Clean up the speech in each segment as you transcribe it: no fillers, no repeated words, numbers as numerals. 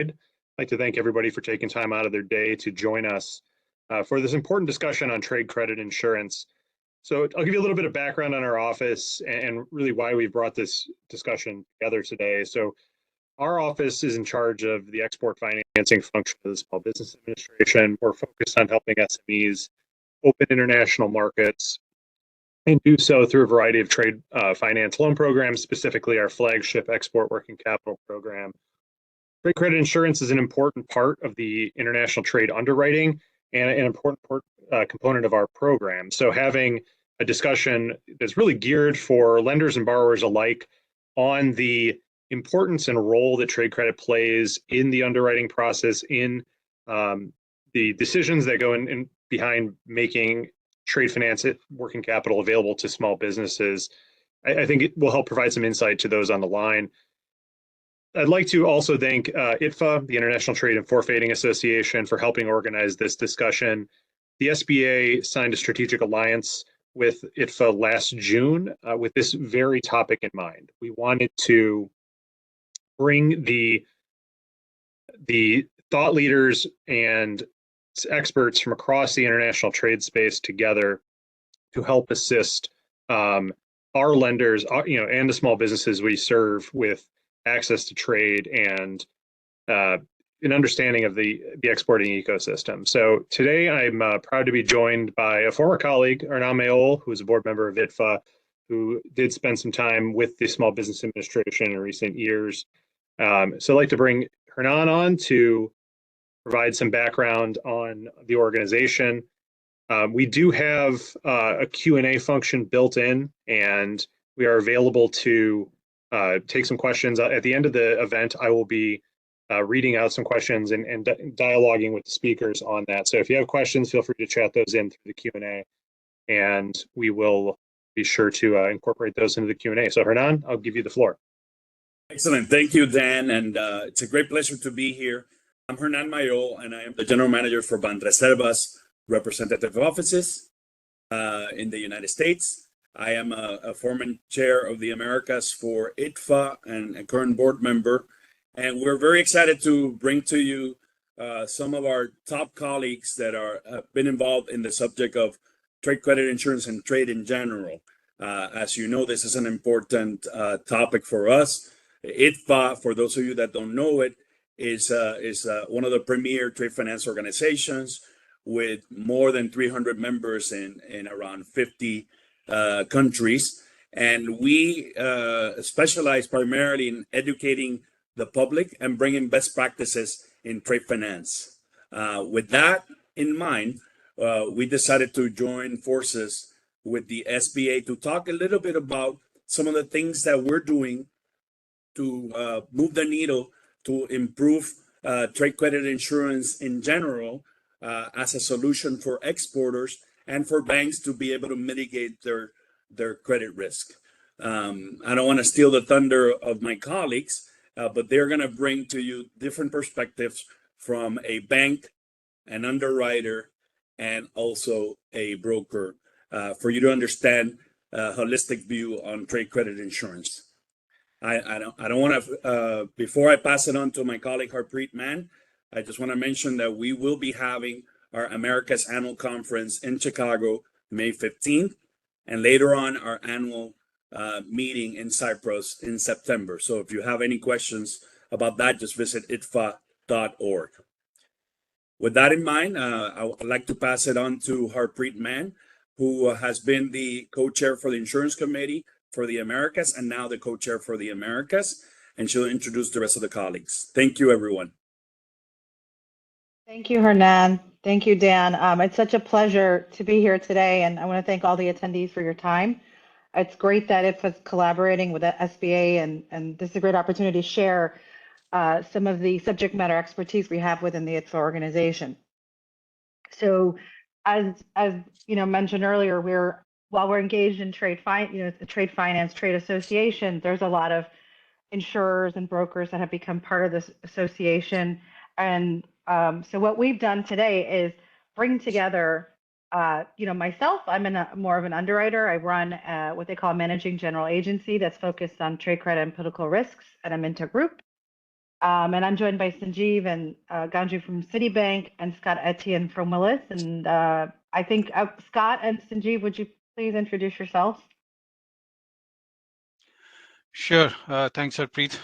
I'd like to thank everybody for taking time out of their day to join us for this important discussion on trade credit insurance. So I'll give you a little bit of background on our office and really why we brought this discussion together today. So our office is in charge of the export financing function of the Small Business Administration. We're focused on helping SMEs open international markets and do so through a variety of trade finance loan programs, specifically our flagship export working capital program. Trade credit insurance is an important part of the international trade underwriting and an important component of our program. So having a discussion that's really geared for lenders and borrowers alike on the importance and role that trade credit plays in the underwriting process, in the decisions that go in behind making trade finance working capital available to small businesses. I think it will help provide some insight to those on the line. I'd like to also thank ITFA, the International Trade and Forfeiting Association, for helping organize this discussion. The SBA signed a strategic alliance with ITFA last June with this very topic in mind. We wanted to bring the thought leaders and experts from across the international trade space together to help assist our lenders, and the small businesses we serve with access to trade and an understanding of the exporting ecosystem. So today I'm proud to be joined by a former colleague, Hernan Mayol, who is a board member of ITFA, who did spend some time with the Small Business Administration in recent years. So I'd like to bring Hernan on to provide some background on the organization. We do have a Q&A function built in, and we are available to take some questions. At the end of the event, I will be reading out some questions and dialoguing with the speakers on that. So if you have questions, feel free to chat those in through the Q&A, and we will be sure to incorporate those into the Q&A. So Hernan, I'll give you the floor. Excellent. Thank you, Dan. And it's a great pleasure to be here. I'm Hernan Mayol, and I am the general manager for Banreservas representative offices in the United States. I am a former chair of the Americas for ITFA and a current board member. And we're very excited to bring to you some of our top colleagues that have been involved in the subject of trade credit insurance and trade in general. As you know, this is an important topic for us. ITFA, for those of you that don't know it, is one of the premier trade finance organizations with more than 300 members in around 50 countries. And we specialize primarily in educating the public and bringing best practices in trade finance. With that in mind, we decided to join forces with the SBA to talk a little bit about some of the things that we're doing to move the needle to improve trade credit insurance in general as a solution for exporters and for banks to be able to mitigate their credit risk. I don't want to steal the thunder of my colleagues, but they're going to bring to you different perspectives from a bank, an underwriter, and also a broker for you to understand a holistic view on trade credit insurance. I don't want to, before I pass it on to my colleague Harpreet Mann, I just want to mention that we will be having our Americas Annual Conference in Chicago, May 15th, and later on our annual meeting in Cyprus in September. So if you have any questions about that, just visit itfa.org. With that in mind, I would like to pass it on to Harpreet Mann, who has been the co-chair for the Insurance Committee for the Americas and now the co-chair for the Americas, and she'll introduce the rest of the colleagues. Thank you, everyone. Thank you, Hernan. Thank you, Dan. It's such a pleasure to be here today, and I want to thank all the attendees for your time. It's great that ITFA is collaborating with the SBA, and this is a great opportunity to share some of the subject matter expertise we have within the ITFA organization. So, as mentioned earlier, while we're engaged in trade finance, trade association, there's a lot of insurers and brokers that have become part of this association. And so what we've done today is bring together, myself, I'm more of an underwriter. I run what they call a managing general agency that's focused on trade credit and political risks at Aminta Group. And I'm joined by Sanjeev and Ganju from Citibank and Scott Etienne from Willis. And I think Scott and Sanjeev, would you please introduce yourselves? Sure. Thanks, Harpreet.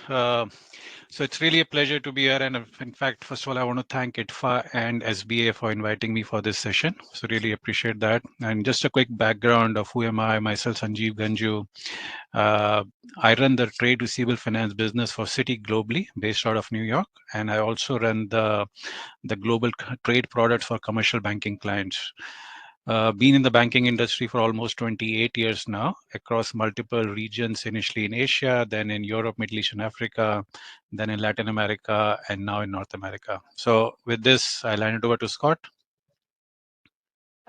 So it's really a pleasure to be here. And in fact, first of all, I want to thank ITFA and SBA for inviting me for this session. So really appreciate that. And just a quick background of who am I, myself, Sanjeev Ganju. I run the trade receivable finance business for Citi globally, based out of New York. And I also run the global trade products for commercial banking clients. Been in the banking industry for almost 28 years now, across multiple regions, initially in Asia, then in Europe, Middle East and Africa, then in Latin America, and now in North America. So with this, I'll hand it over to Scott.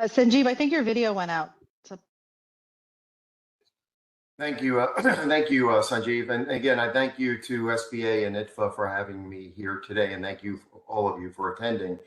Sanjeev, I think your video went out. So Thank you, Sanjeev. And again, I thank you to SBA and ITFA for having me here today, and thank you, all of you, for attending.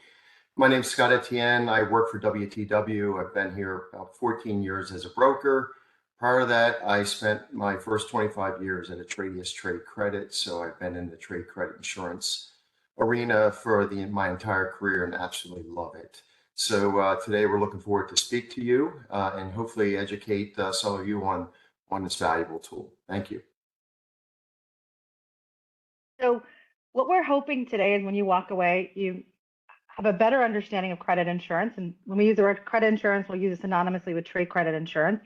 My name is Scott Etienne. I work for WTW. I've been here about 14 years as a broker. Prior to that, I spent my first 25 years at Atradius Trade Credit. So I've been in the trade credit insurance arena for my entire career and absolutely love it. So today we're looking forward to speak to you and hopefully educate some of you on this valuable tool. Thank you. So what we're hoping today is when you walk away, you have a better understanding of credit insurance. And when we use the word credit insurance, we'll use it synonymously with trade credit insurance.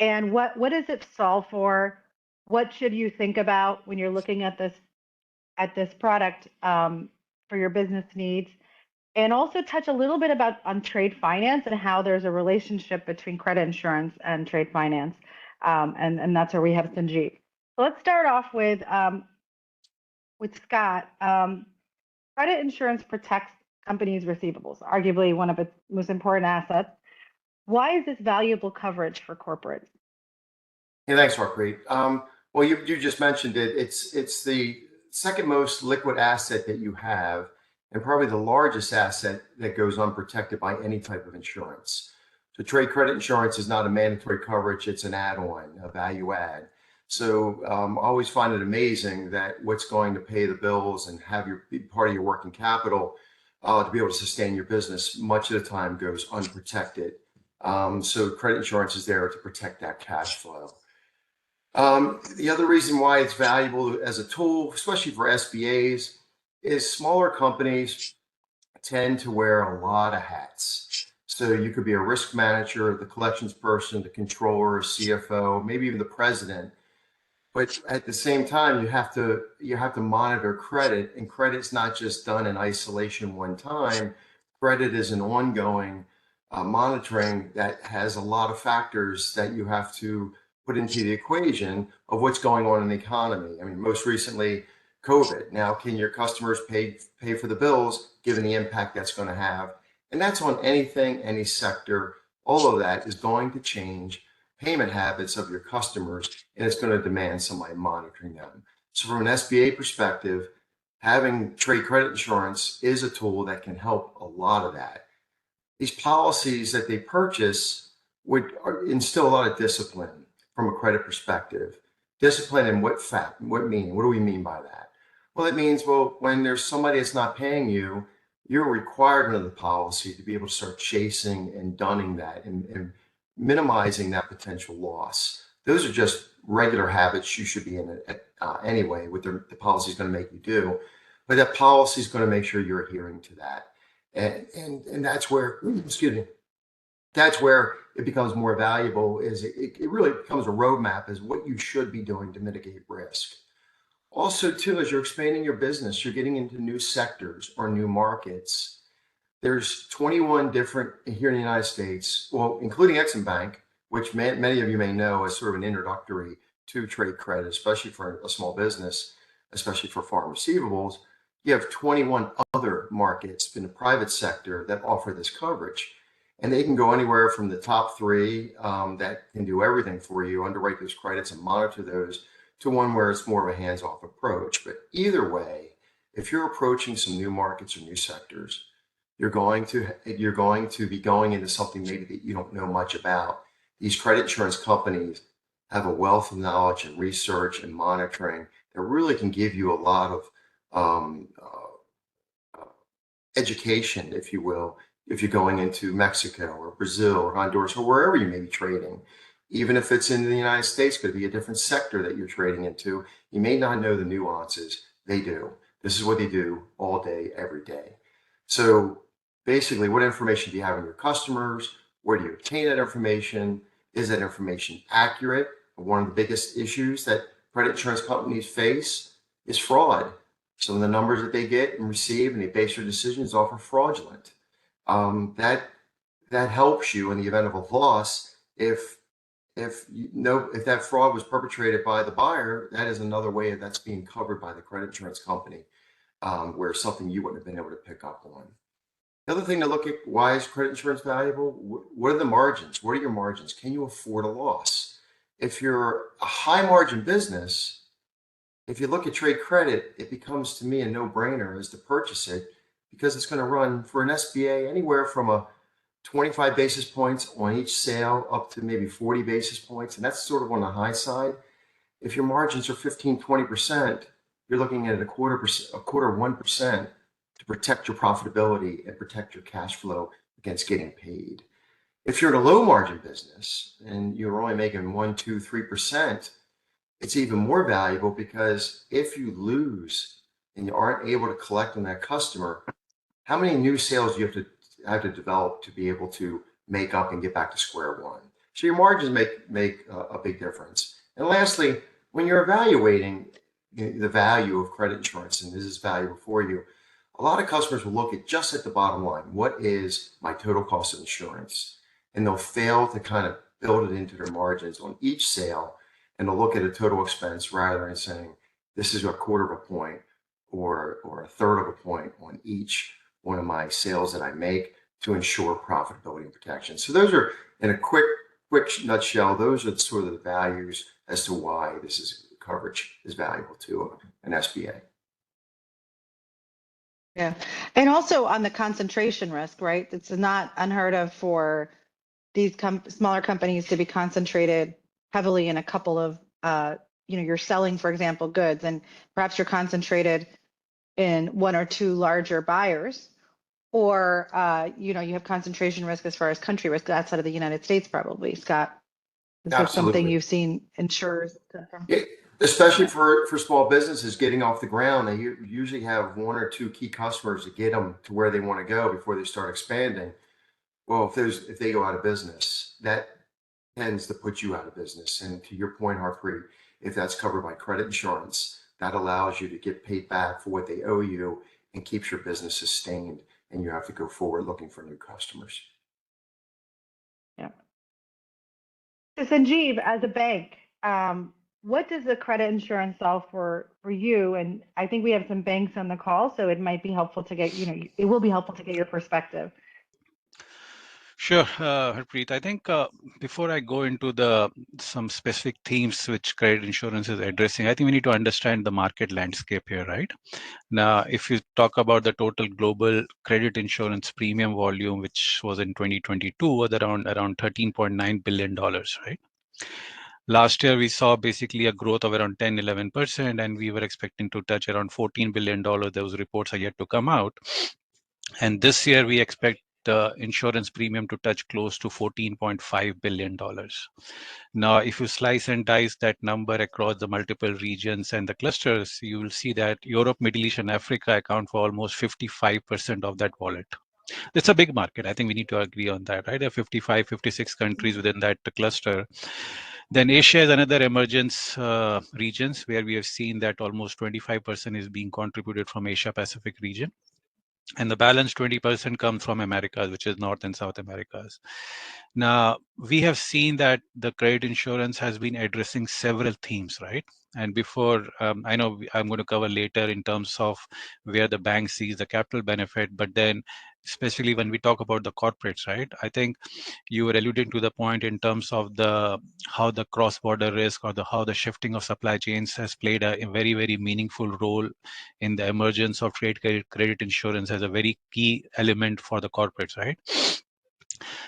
And what does it solve for? What should you think about when you're looking at this product for your business needs? And also touch a little bit on trade finance and how there's a relationship between credit insurance and trade finance. And that's where we have Sanjeev. So let's start off with Scott. Credit insurance protects companies' receivables, arguably one of its most important assets. Why is this valuable coverage for corporates? Yeah, thanks, Harpreet. Well, you just mentioned it. It's the second most liquid asset that you have, and probably the largest asset that goes unprotected by any type of insurance. So trade credit insurance is not a mandatory coverage, it's an add-on, a value add. So I always find it amazing that what's going to pay the bills and have be part of your working capital to be able to sustain your business much of the time goes unprotected. So credit insurance is there to protect that cash flow. The other reason why it's valuable as a tool, especially for SBAs, is smaller companies tend to wear a lot of hats. So you could be a risk manager, the collections person, the controller, CFO, maybe even the president. But at the same time, you have to monitor credit, and credit's not just done in isolation one time. Credit is an ongoing monitoring that has a lot of factors that you have to put into the equation of what's going on in the economy. I mean, most recently, COVID. Now, can your customers pay for the bills given the impact that's going to have? And that's on anything, any sector. All of that is going to change payment habits of your customers, and it's going to demand somebody monitoring them. So from an SBA perspective, having trade credit insurance is a tool that can help a lot of that. These policies that they purchase would instill a lot of discipline from a credit perspective. Discipline in what meaning? What do we mean by that? Well, it means, when there's somebody that's not paying you, you're required under the policy to be able to start chasing and dunning that and minimizing that potential loss. Those are just regular habits you should be in anyway, what the policy is going to make you do. But that policy is going to make sure you're adhering to that. And that's where, excuse me, that's where it becomes more valuable, is it really becomes a roadmap as what you should be doing to mitigate risk. Also, too, as you're expanding your business, you're getting into new sectors or new markets. There's 21 different here in the United States, well, including Exim Bank, which many of you may know as sort of an introductory to trade credit, especially for a small business, especially for farm receivables. You have 21 other markets in the private sector that offer this coverage. And they can go anywhere from the top three that can do everything for you, underwrite those credits and monitor those, to one where it's more of a hands-off approach. But either way, if you're approaching some new markets or new sectors, you're going to be going into something maybe that you don't know much about. These credit insurance companies have a wealth of knowledge and research and monitoring that really can give you a lot of um, education, if you will, if you're going into Mexico or Brazil or Honduras or wherever you may be trading. Even if it's in the United States, could be a different sector that you're trading into. You may not know the nuances. They do. This is what they do all day, every day. So basically, what information do you have on your customers? Where do you obtain that information? Is that information accurate? One of the biggest issues that credit insurance companies face is fraud. Some of the numbers that they get and receive and they base their decisions off are fraudulent. That helps you in the event of a loss. If that fraud was perpetrated by the buyer, that is another way that's being covered by the credit insurance company, where something you wouldn't have been able to pick up on. The other thing to look at, why is credit insurance valuable? What are the margins? What are your margins? Can you afford a loss? If you're a high margin business, if you look at trade credit, it becomes to me a no-brainer as to purchase it, because it's going to run for an SBA anywhere from a 25 basis points on each sale up to maybe 40 basis points. And that's sort of on the high side. If your margins are 15, 20%, you're looking at a quarter, 1% to protect your profitability and protect your cash flow against getting paid. If you're in a low margin business and you're only making 1, 2, 3%, it's even more valuable, because if you lose and you aren't able to collect on that customer, how many new sales do you have to develop to be able to make up and get back to square one? So your margins make a big difference. And lastly, when you're evaluating the value of credit insurance, and this is valuable for you, a lot of customers will look at just at the bottom line. What is my total cost of insurance? And they'll fail to kind of build it into their margins on each sale. And they'll look at a total expense rather than saying, this is a quarter of a point or a third of a point on each one of my sales that I make to ensure profitability and protection. So those are, in a quick nutshell, those are sort of the values as to why coverage is valuable to an SBA. Yeah. And also on the concentration risk, right? It's not unheard of for these smaller companies to be concentrated heavily in a couple of, you're selling, for example, goods, and perhaps you're concentrated in one or two larger buyers, or, you have concentration risk as far as country risk outside of the United States, probably. Scott, is this something you've seen insurers? Especially for small businesses getting off the ground, they usually have one or two key customers to get them to where they want to go before they start expanding. Well, if they go out of business, that tends to put you out of business. And to your point, Harpreet, if that's covered by credit insurance, that allows you to get paid back for what they owe you and keeps your business sustained, and you have to go forward looking for new customers. Yeah. So Sanjeev, as a bank, what does the credit insurance solve for you? And I think we have some banks on the call, so it might be helpful to get, it will be helpful to get your perspective. Sure, Harpreet. I think before I go into some specific themes which credit insurance is addressing, I think we need to understand the market landscape here, right? Now, if you talk about the total global credit insurance premium volume, which was in 2022, was around $13.9 billion, right? Last year, we saw basically a growth of around 10-11%, and we were expecting to touch around $14 billion. Those reports are yet to come out. And this year, we expect the insurance premium to touch close to $14.5 billion. Now, if you slice and dice that number across the multiple regions and the clusters, you will see that Europe, Middle East, and Africa account for almost 55% of that wallet. It's a big market. I think we need to agree on that, right? There are 55, 56 countries within that cluster. Then Asia is another emergence regions where we have seen that almost 25% is being contributed from Asia Pacific region. And the balance 20% comes from Americas, which is North and South Americas. Now, we have seen that the credit insurance has been addressing several themes, right? And before, I know I'm going to cover later in terms of where the bank sees the capital benefit, but then especially when we talk about the corporates, right? I think you were alluding to the point in terms of how the cross-border risk or how the shifting of supply chains has played a very, very meaningful role in the emergence of trade credit insurance as a very key element for the corporates, right?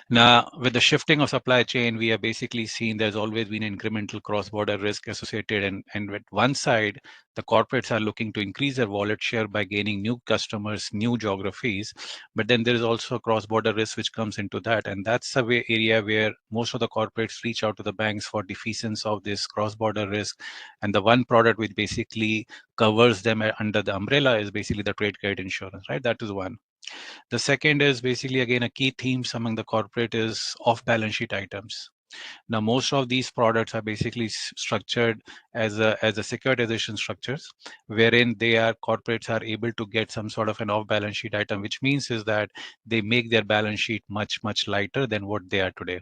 Now, with the shifting of supply chain, we have basically seen there's always been incremental cross-border risk associated. And with one side, the corporates are looking to increase their wallet share by gaining new customers, new geographies. But then there is also cross-border risk which comes into that. And that's the area where most of the corporates reach out to the banks for defeasance of this cross-border risk. And the one product which basically covers them under the umbrella is basically the trade credit insurance, right? That is one. The second is basically, again, a key themes among the corporate is off-balance sheet items. Now, most of these products are basically structured as a securitization structures, wherein corporates are able to get some sort of an off-balance sheet item, which means is that they make their balance sheet much, much lighter than what they are today.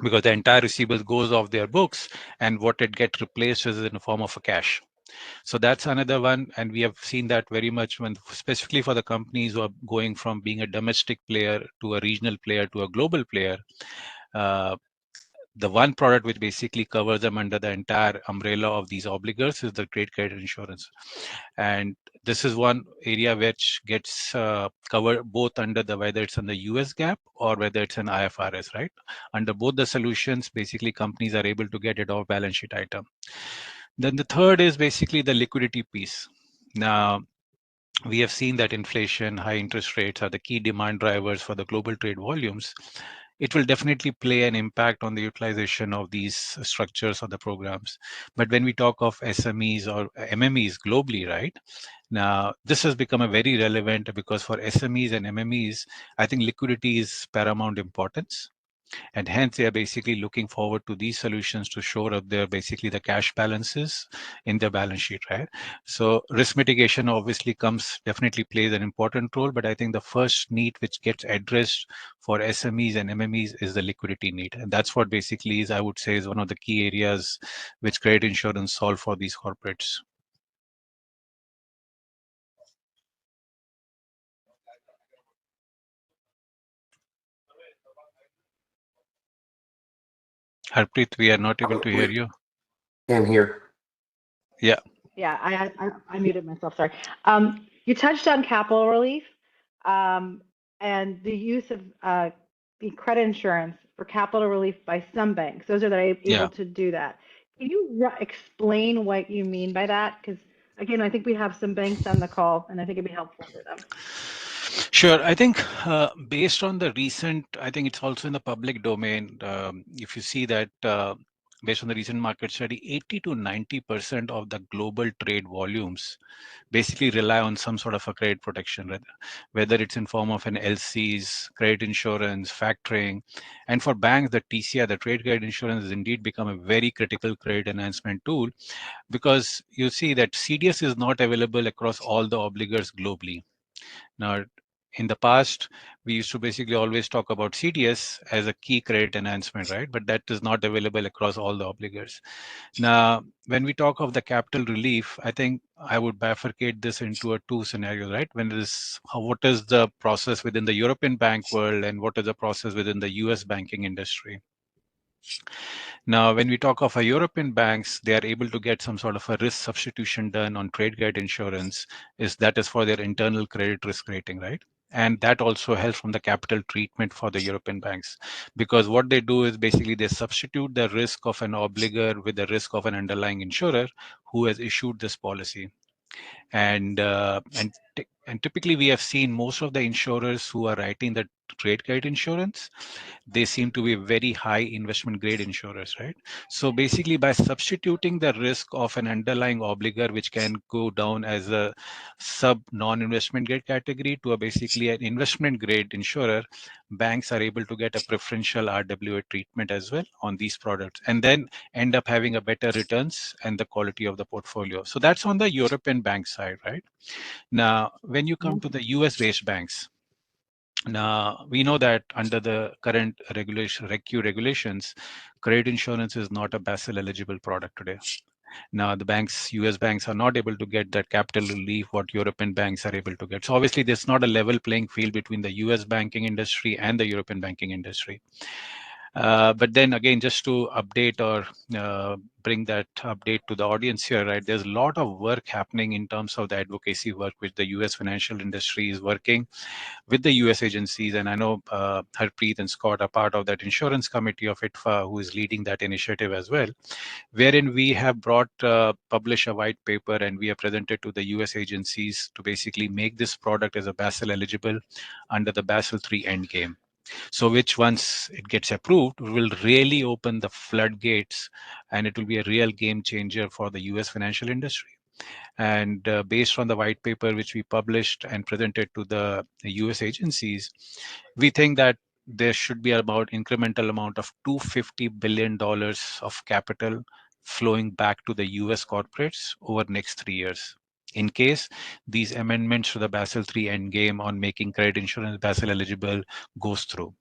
Because the entire receivable goes off their books, and what it gets replaced is in the form of a cash. So that's another one, and we have seen that very much when specifically for the companies who are going from being a domestic player to a regional player to a global player. The one product which basically covers them under the entire umbrella of these obligors is the trade credit insurance. And this is one area which gets covered both under whether it's on the US GAAP or whether it's an IFRS, right? Under both the solutions, basically companies are able to get it off balance sheet item. Then the third is basically the liquidity piece. Now, we have seen that inflation, high interest rates are the key demand drivers for the global trade volumes. It will definitely play an impact on the utilization of these structures or the programs. But when we talk of SMEs or MMEs globally, right? Now, this has become a very relevant because for SMEs and MMEs, I think liquidity is paramount importance. And hence they are basically looking forward to these solutions to shore up their basically the cash balances in their balance sheet, right? So risk mitigation obviously definitely plays an important role, but I think the first need which gets addressed for SMEs and MMEs is the liquidity need. And that's what basically is, I would say, is one of the key areas which credit insurance solve for these corporates. Harpreet, we are not able to hear you. Can't hear. Yeah. Yeah, I muted myself, sorry. You touched on capital relief and the use of the credit insurance for capital relief by some banks. Those are able to do that. Can you explain what you mean by that? Because again, I think we have some banks on the call and I think it'd be helpful for them. Sure. I think based on the recent, I think it's also in the public domain. If you see that based on the recent market study, 80 to 90% of the global trade volumes basically rely on some sort of a credit protection, whether it's in form of an LCs, credit insurance, factoring. And for banks, the TCI, the trade credit insurance, has indeed become a very critical credit enhancement tool, because you see that CDS is not available across all the obligors globally. Now, in the past, we used to basically always talk about CDS as a key credit enhancement, right? But that is not available across all the obligors. Now, when we talk of the capital relief, I think I would bifurcate this into two scenarios, right? What is the process within the European bank world and what is the process within the US banking industry? Now, when we talk of European banks, they are able to get some sort of a risk substitution done on trade credit insurance. That is for their internal credit risk rating, right? And that also helps from the capital treatment for the European banks, because what they do is basically they substitute the risk of an obligor with the risk of an underlying insurer who has issued this policy. And typically we have seen most of the insurers who are writing the trade credit insurance, they seem to be very high investment grade insurers, right? So basically by substituting the risk of an underlying obligor, which can go down as a sub non-investment grade category to basically an investment grade insurer, banks are able to get a preferential RWA treatment as well on these products, and then end up having a better returns and the quality of the portfolio. So that's on the European bank side, right? Now, when you come to the US-based banks, now, we know that under the current regulations, credit insurance is not a Basel eligible product today. Now, US banks are not able to get that capital relief what European banks are able to get. So obviously, there's not a level playing field between the US banking industry and the European banking industry. But then again, just to update or bring that update to the audience here, right? There's a lot of work happening in terms of the advocacy work which the U.S. financial industry is working with the U.S. agencies. And I know Harpreet and Scott are part of that insurance committee of ITFA, who is leading that initiative as well, wherein we have published a white paper and we have presented to the US agencies to basically make this product as a Basel eligible under the Basel III endgame. So which once it gets approved will really open the floodgates and it will be a real game changer for the US financial industry. And based on the white paper which we published and presented to the US agencies, we think that there should be about incremental amount of $250 billion of capital flowing back to the US corporates over the next 3 years, in case these amendments to the Basel III endgame on making credit insurance Basel eligible goes through.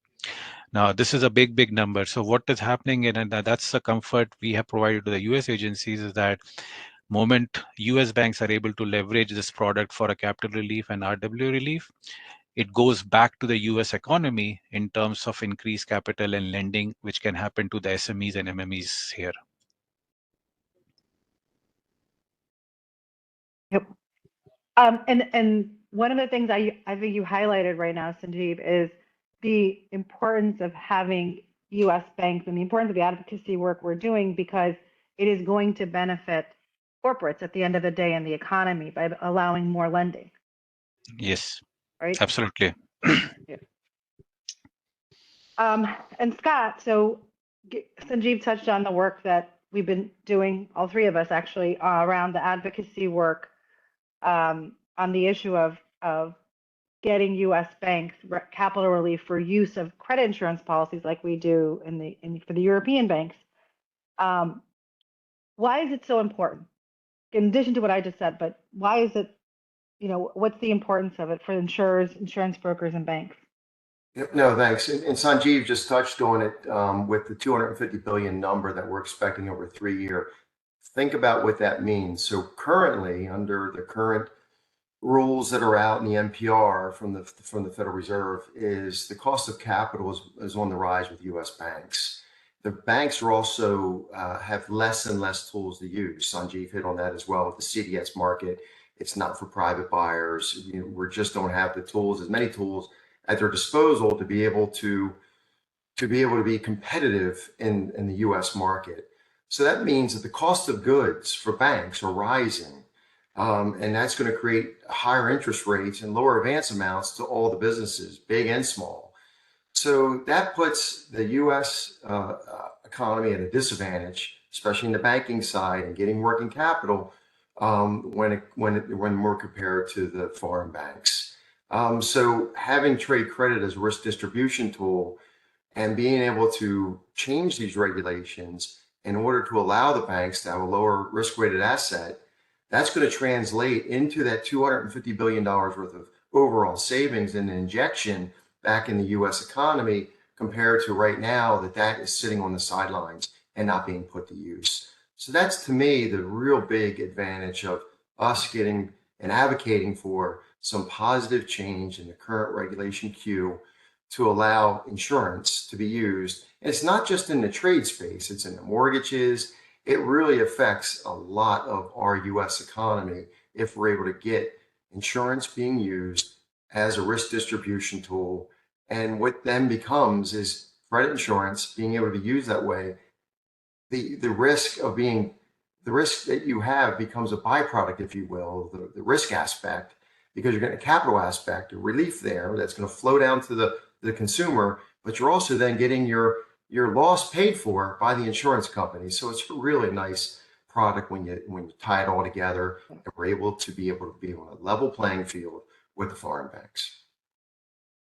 Now, this is a big, big number. So what is happening, and that's the comfort we have provided to the US agencies, is that moment US banks are able to leverage this product for a capital relief and RW relief, it goes back to the US economy in terms of increased capital and lending, which can happen to the SMEs and MMEs here. Yep. And one of the things I think you highlighted right now, Sanjeev, is the importance of having U.S. banks and the importance of the advocacy work we're doing, because it is going to benefit corporates at the end of the day in the economy by allowing more lending. Yes, right? absolutely. Yeah. And Scott, so Sanjeev touched on the work that we've been doing, all three of us actually, around the advocacy work on the issue of getting U.S. banks capital relief for use of credit insurance policies like we do for the European banks. Why is it so important? In addition to what I just said, but why is it, what's the importance of it for insurers, insurance brokers, and banks? No, thanks. And Sanjeev just touched on it with the 250 billion number that we're expecting over a 3-year. Think about what that means. So currently, under the current rules that are out in the NPR from the Federal Reserve, is the cost of capital is on the rise with U.S. banks. The banks are also have less and less tools to use. Sanjeev hit on that as well with the CDS market. It's not for private buyers. We just don't have the tools, as many tools at their disposal to be able to be competitive in the U.S. market. So that means that the cost of goods for banks are rising, and that's going to create higher interest rates and lower advance amounts to all the businesses, big and small. So that puts the U.S. Economy at a disadvantage, especially in the banking side and getting working capital when we're compared to the foreign banks. So having trade credit as a risk distribution tool and being able to change these regulations in order to allow the banks to have a lower risk-weighted asset, that's going to translate into that $250 billion worth of overall savings and injection back in the U.S. economy, compared to right now that is sitting on the sidelines and not being put to use. So that's, to me, the real big advantage of us getting and advocating for some positive change in the current regulation queue to allow insurance to be used. And it's not just in the trade space, it's in the mortgages. It really affects a lot of our U.S. economy if we're able to get insurance being used as a risk distribution tool. And what then becomes is credit insurance being able to be used that way. The risk that you have becomes a byproduct, if you will, the risk aspect, because you're getting a capital aspect, a relief there that's going to flow down to the consumer, but you're also then getting your loss paid for by the insurance company. So it's a really nice product when you tie it all together, and we're able to be on a level playing field with the foreign banks.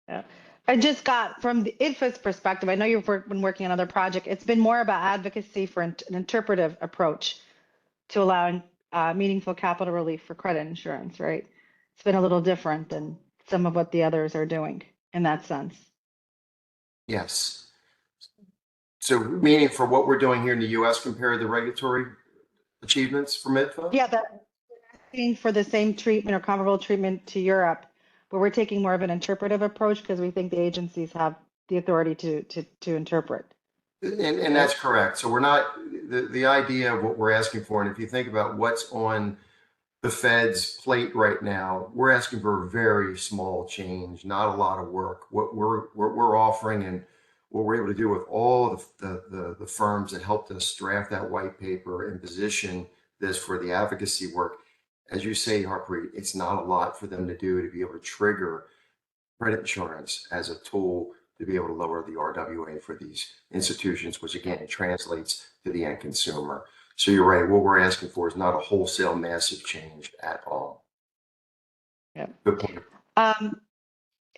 Yeah. I just got, from the ITFA's perspective, I know you've been working on other projects. It's been more about advocacy for an interpretive approach to allowing meaningful capital relief for credit insurance, right? It's been a little different than some of what the others are doing in that sense. Yes. So meaning for what we're doing here in the U.S. compared to the regulatory achievements from ITFA? Yeah, that asking for the same treatment or comparable treatment to Europe, but we're taking more of an interpretive approach because we think the agencies have the authority to interpret. And that's correct. So we're not, the idea of what we're asking for, and if you think about what's on the Fed's plate right now, we're asking for a very small change, not a lot of work. What we're offering and what we're able to do with all the firms that helped us draft that white paper and position this for the advocacy work, as you say, Harpreet, it's not a lot for them to do to be able to trigger credit insurance as a tool to be able to lower the RWA for these institutions, which again translates to the end consumer. So you're right. What we're asking for is not a wholesale massive change at all. Yeah. Good point.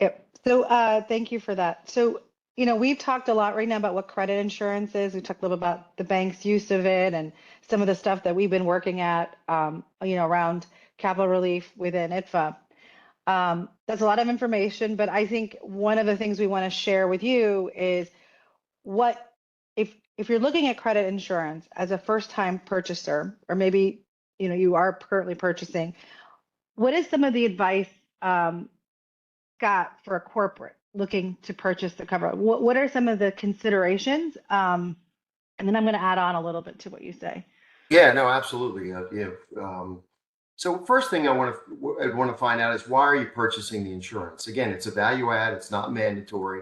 Yep. So thank you for that. So, we've talked a lot right now about what credit insurance is. We talked a little about the bank's use of it and some of the stuff that we've been working at, around capital relief within ITFA. That's a lot of information, but I think one of the things we want to share with you is what if you're looking at credit insurance as a first-time purchaser, or maybe you are currently purchasing, what is some of the advice, Scott, for a corporate looking to purchase the cover? What are some of the considerations? And then I'm going to add on a little bit to what you say. Yeah, no, absolutely. So first thing I'd want to find out is, why are you purchasing the insurance? Again, it's a value add. It's not mandatory.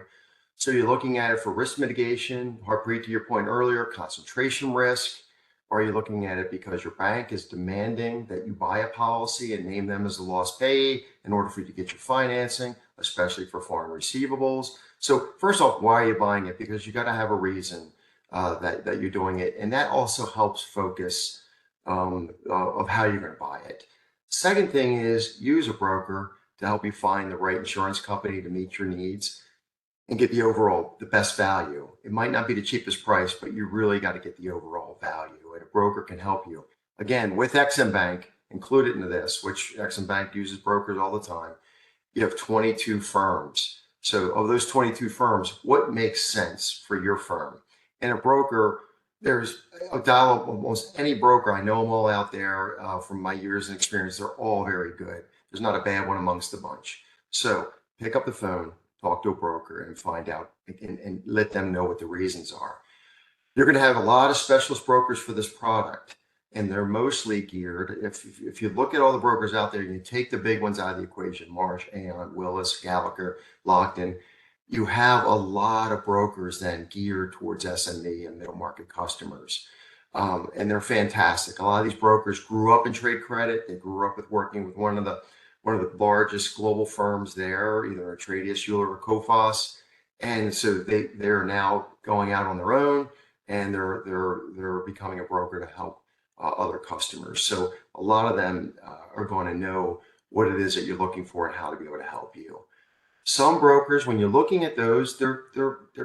So you're looking at it for risk mitigation, Harpreet, to your point earlier, concentration risk. Or are you looking at it because your bank is demanding that you buy a policy and name them as a loss payee in order for you to get your financing, especially for foreign receivables? So first off, why are you buying it? Because you got to have a reason that you're doing it. And that also helps focus of how you're going to buy it. Second thing is, use a broker to help you find the right insurance company to meet your needs and get the best value. It might not be the cheapest price, but you really got to get the overall value, and a broker can help you. Again, with Ex-Im Bank included into this, which Ex-Im Bank uses brokers all the time, you have 22 firms. So of those 22 firms, what makes sense for your firm? And a broker, there's a dial of almost any broker. I know them all out there from my years and experience. They're all very good. There's not a bad one amongst the bunch. So pick up the phone, talk to a broker, and find out and let them know what the reasons are. You're going to have a lot of specialist brokers for this product, and they're mostly geared. If you look at all the brokers out there, you take the big ones out of the equation: Marsh, Aon, Willis, Gallagher, Lockton. You have a lot of brokers then geared towards SME and middle market customers. And they're fantastic. A lot of these brokers grew up in trade credit. They grew up with working with one of the largest global firms there, either Atradius, Euler, or Coface. And so they're now going out on their own, and they're becoming a broker to help other customers. So a lot of them are going to know what it is that you're looking for and how to be able to help you. Some brokers, when you're looking at those, they're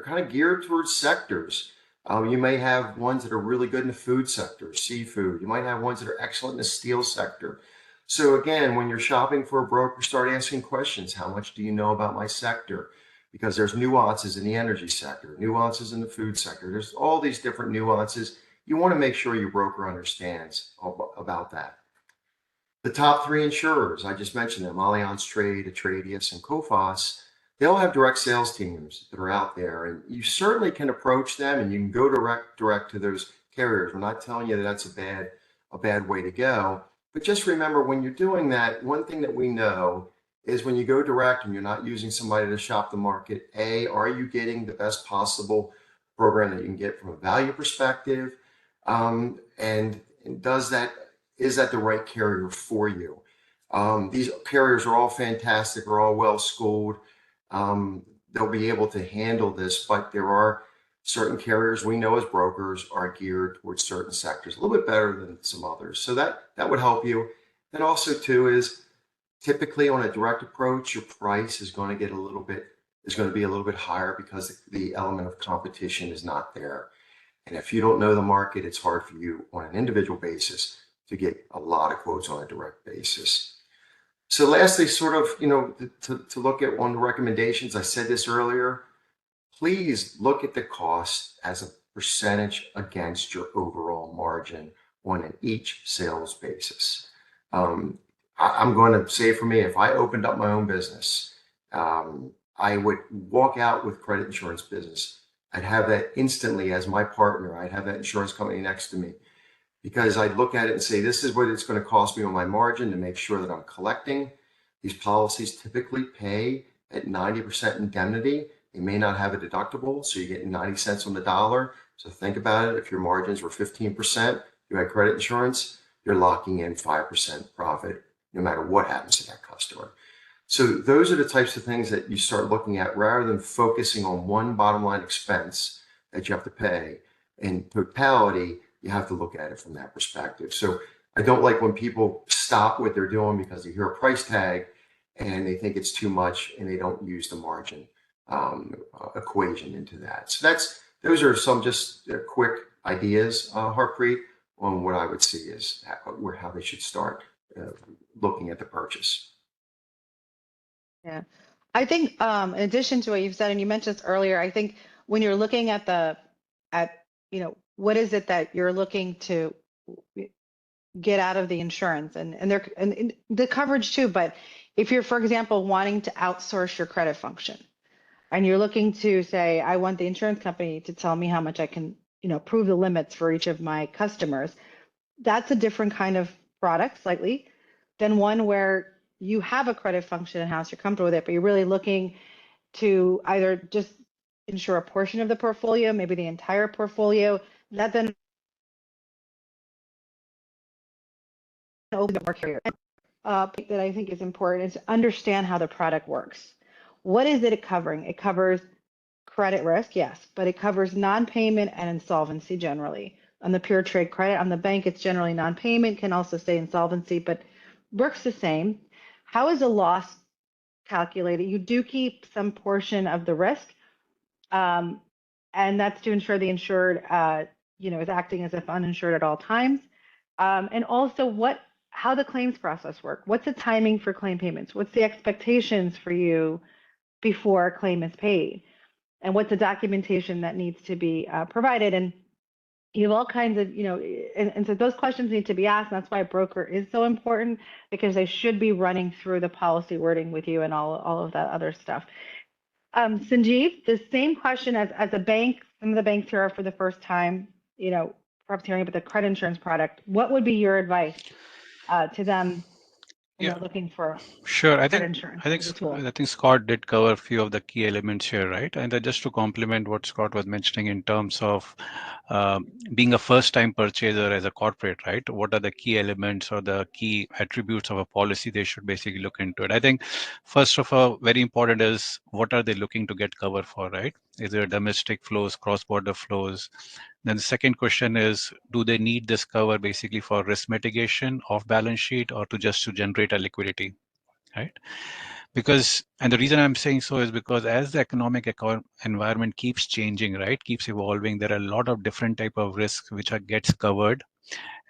kind of geared towards sectors. You may have ones that are really good in the food sector, seafood. You might have ones that are excellent in the steel sector. So again, when you're shopping for a broker, start asking questions. How much do you know about my sector? Because there's nuances in the energy sector, nuances in the food sector. There's all these different nuances. You want to make sure your broker understands about that. The top three insurers, I just mentioned them: Allianz Trade, Atradius, and Coface. They all have direct sales teams that are out there, and you certainly can approach them, and you can go direct to those carriers. We're not telling you that that's a bad way to go, but just remember, when you're doing that, one thing that we know is, when you go direct and you're not using somebody to shop the market, are you getting the best possible program that you can get from a value perspective? And is that the right carrier for you? These carriers are all fantastic, are all well schooled. They'll be able to handle this, but there are certain carriers we know as brokers are geared towards certain sectors a little bit better than some others. So that would help you. And also too is, typically on a direct approach, your price is going to be a little bit higher because the element of competition is not there. And if you don't know the market, it's hard for you on an individual basis to get a lot of quotes on a direct basis. So lastly, sort of, to look at one of the recommendations, I said this earlier, please look at the cost as a percentage against your overall margin on an each sales basis. I'm going to say, for me, if I opened up my own business, I would walk out with credit insurance business I'd have that instantly as my partner. I'd have that insurance company next to me because I'd look at it and say, this is what it's going to cost me on my margin to make sure that I'm collecting. These policies typically pay at 90% indemnity. They may not have a deductible, so you get 90 cents on the dollar. So think about it. If your margins were 15%, you had credit insurance, you're locking in 5% profit no matter what happens to that customer. So those are the types of things that you start looking at rather than focusing on one bottom line expense that you have to pay. In totality, you have to look at it from that perspective. So I don't like when people stop what they're doing because they hear a price tag and they think it's too much and they don't use the margin equation into that. So those are some just quick ideas, Harpreet, on what I would see is how they should start looking at the purchase. Yeah. I think in addition to what you've said, and you mentioned this earlier, I think when you're looking at what is it that you're looking to get out of the insurance and the coverage too, but if you're, for example, wanting to outsource your credit function and you're looking to say, I want the insurance company to tell me how much I can, approve the limits for each of my customers, that's a different kind of product slightly than one where you have a credit function in-house, you're comfortable with it, but you're really looking to either just insure a portion of the portfolio, maybe the entire portfolio, that then open more carrier. That I think is important is to understand how the product works. What is it covering? It covers credit risk, yes, but it covers non-payment and insolvency generally. On the pure trade credit, on the bank, it's generally non-payment, can also say insolvency, but works the same. How is a loss calculated? You do keep some portion of the risk, and that's to ensure the insured, is acting as if uninsured at all times. And also how the claims process work. What's the timing for claim payments? What's the expectations for you before a claim is paid? And what's the documentation that needs to be provided? And you have all kinds of, and so those questions need to be asked. And that's why a broker is so important, because they should be running through the policy wording with you and all of that other stuff. Sanjeev, the same question as a bank. Some of the banks here are for the first time, perhaps hearing about the credit insurance product. What would be your advice to them when they're looking for Sure. I credit think insurance I think as a tool? I think Scott did cover a few of the key elements here, right? And just to complement what Scott was mentioning in terms of being a first-time purchaser as a corporate, right? What are the key elements or the key attributes of a policy they should basically look into it? I think first of all, very important is what are they looking to get cover for, right? Is there domestic flows, cross-border flows? Then the second question is, do they need this cover basically for risk mitigation off balance sheet or to generate a liquidity, right? Because, and the reason I'm saying so is because as the economic environment keeps changing, right, keeps evolving, there are a lot of different type of risks which gets covered.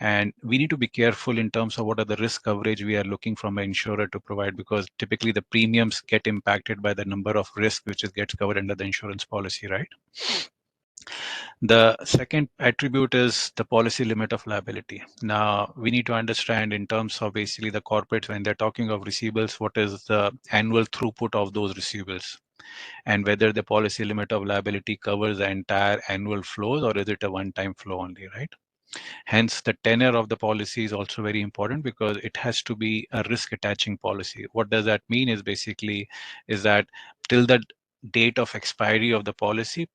And we need to be careful in terms of what are the risk coverage we are looking from an insurer to provide, because typically the premiums get impacted by the number of risk which gets covered under the insurance policy, right? The second attribute is the policy limit of liability. Now, we need to understand in terms of basically the corporates, when they're talking of receivables, what is the annual throughput of those receivables, and whether the policy limit of liability covers the entire annual flows or is it a one-time flow only, right? Hence, the tenure of the policy is also very important because it has to be a risk attaching policy. What does that mean is basically is that till the date of expiry of the policy,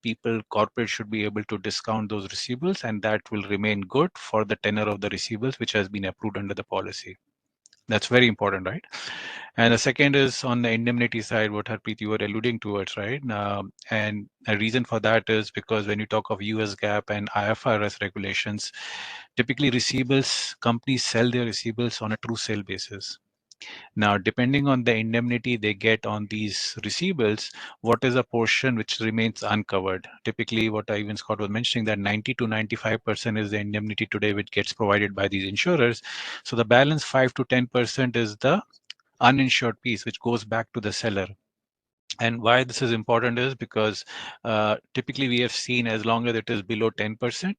corporate should be able to discount those receivables, and that will remain good for the tenure of the receivables which has been approved under the policy. That's very important, right? And the second is on the indemnity side, what Harpreet, you were alluding towards, right? And a reason for that is because when you talk of US GAAP and IFRS regulations, typically companies sell their receivables on a true sale basis. Now, depending on the indemnity they get on these receivables, what is a portion which remains uncovered? Typically, what even Scott was mentioning, that 90 to 95% is the indemnity today which gets provided by these insurers. So the balance 5 to 10% is the uninsured piece, which goes back to the seller. And why this is important is because typically we have seen as long as it is below 10%,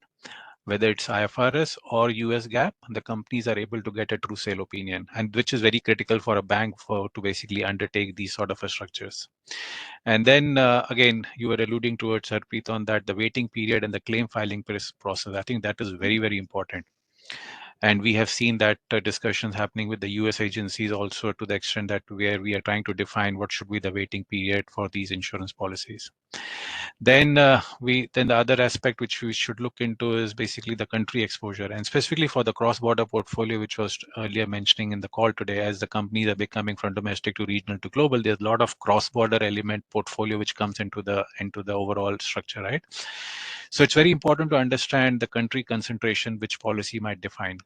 whether it's IFRS or US GAAP, the companies are able to get a true sale opinion, and which is very critical for a bank to basically undertake these sort of structures. And then again, you were alluding towards, Harpreet, on that, the waiting period and the claim filing process. I think that is very, very important. And we have seen that discussions happening with the US agencies also, to the extent that where we are trying to define what should be the waiting period for these insurance policies. Then then the other aspect which we should look into is basically the country exposure, and specifically for the cross-border portfolio, which was earlier mentioning in the call today. As the companies are becoming from domestic to regional to global, there's a lot of cross-border element portfolio which comes into the overall structure, right? So it's very important to understand the country concentration which policy might define.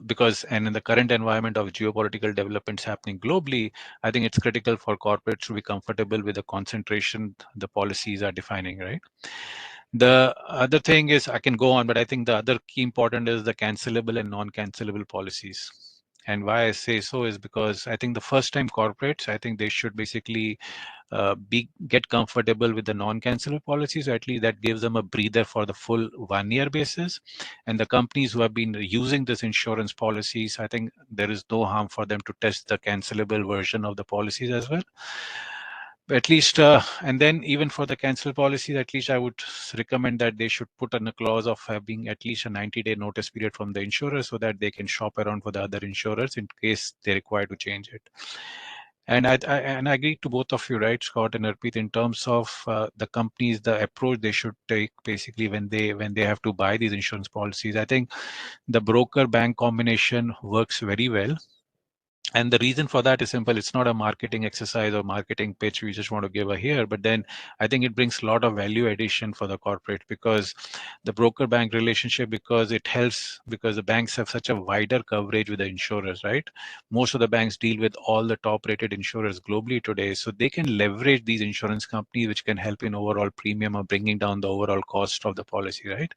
Because in the current environment of geopolitical developments happening globally, I think it's critical for corporates to be comfortable with the concentration the policies are defining, right? The other thing is, I can go on, but I think the other key important is the cancelable and non-cancelable policies. And why I say so is because I think the first time corporates, I think they should basically get comfortable with the non-cancelable policies, or at least that gives them a breather for the full 1 year basis. And the companies who have been using this insurance policies, I think there is no harm for them to test the cancelable version of the policies as well. At least, and then even for the cancel policies, at least I would recommend that they should put in a clause of having at least a 90-day notice period from the insurer, so that they can shop around for the other insurers in case they require to change it. And I agree to both of you, right, Scott and Harpreet, in terms of the companies, the approach they should take basically when they have to buy these insurance policies. I think the broker bank combination works very well. And the reason for that is simple. It's not a marketing exercise or marketing pitch we just want to give here, but then I think it brings a lot of value addition for the corporate, because the broker bank relationship, because it helps, because the banks have such a wider coverage with the insurers, right? Most of the banks deal with all the top rated insurers globally today. So they can leverage these insurance companies, which can help in overall premium or bringing down the overall cost of the policy, right?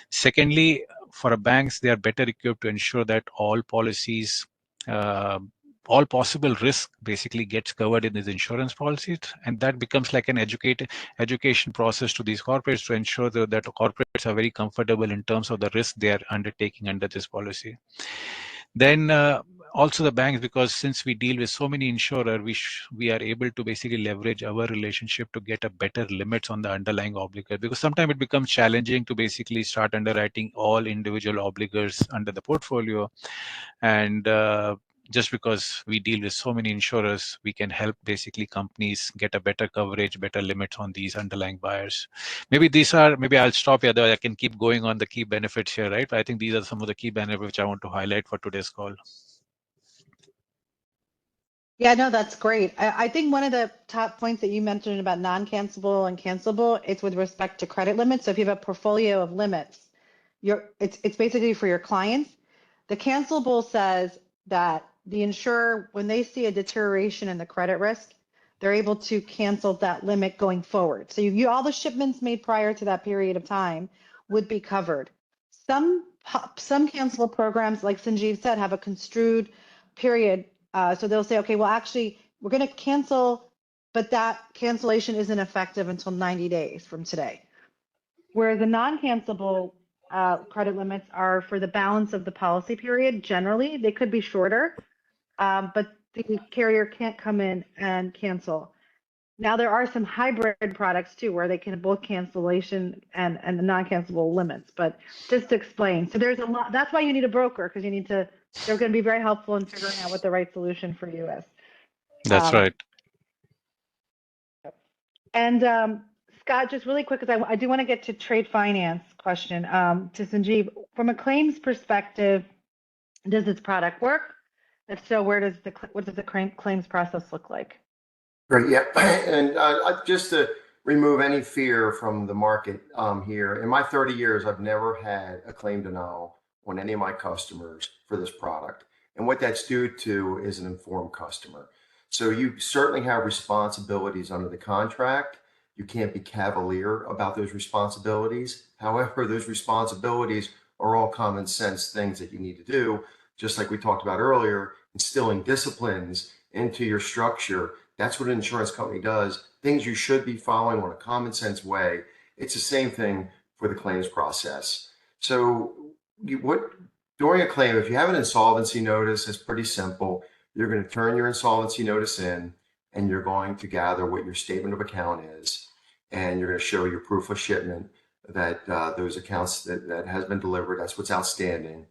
Secondly, for banks, they are better equipped to ensure that all policies, all possible risk basically gets covered in these insurance policies, and that becomes like an education process to these corporates to ensure that corporates are very comfortable in terms of the risk they are undertaking under this policy. Then also the banks, because since we deal with so many insurers, we are able to basically leverage our relationship to get a better limits on the underlying obligor, because sometimes it becomes challenging to basically start underwriting all individual obligors under the portfolio. And just because we deal with so many insurers, we can help basically companies get a better coverage, better limits on these underlying buyers. Maybe I'll stop here, though I can keep going on the key benefits here, right? But I think these are some of the key benefits which I want to highlight for today's call. Yeah, no, that's great. I think one of the top points that you mentioned about non-cancelable and cancelable is with respect to credit limits. So if you have a portfolio of limits, it's basically for your clients. The cancelable says that the insurer, when they see a deterioration in the credit risk, they're able to cancel that limit going forward. So all the shipments made prior to that period of time would be covered. Some cancelable programs, like Sanjeev said, have a construed period. So they'll say, okay, well, actually, we're going to cancel, but that cancellation isn't effective until 90 days from today. Whereas the non-cancelable credit limits are for the balance of the policy period. Generally, they could be shorter, but the carrier can't come in and cancel. Now, there are some hybrid products too, where they can both cancellation and the non-cancelable limits. But just to explain, so there's a lot. That's why you need a broker, because they're going to be very helpful in figuring out what the right solution for you is. That's right. And Scott, just really quick, because I do want to get to trade finance question to Sanjeev. From a claims perspective, does this product work? If so, what does the claims process look like? Great, yeah, and just to remove any fear from the market here, in my 30 years, I've never had a claim denial on any of my customers for this product. And what that's due to is an informed customer. So you certainly have responsibilities under the contract. You can't be cavalier about those responsibilities. However, those responsibilities are all common sense things that you need to do. Just like we talked about earlier, instilling disciplines into your structure. That's what an insurance company does. Things you should be following on a common sense way. It's the same thing for for the claims process. So during a claim, if you have an insolvency notice, it's pretty simple. You're going to turn your insolvency notice in, and you're going to gather what your statement of account is, and you're going to show your proof of shipment that those accounts that has been delivered, that's what's outstanding.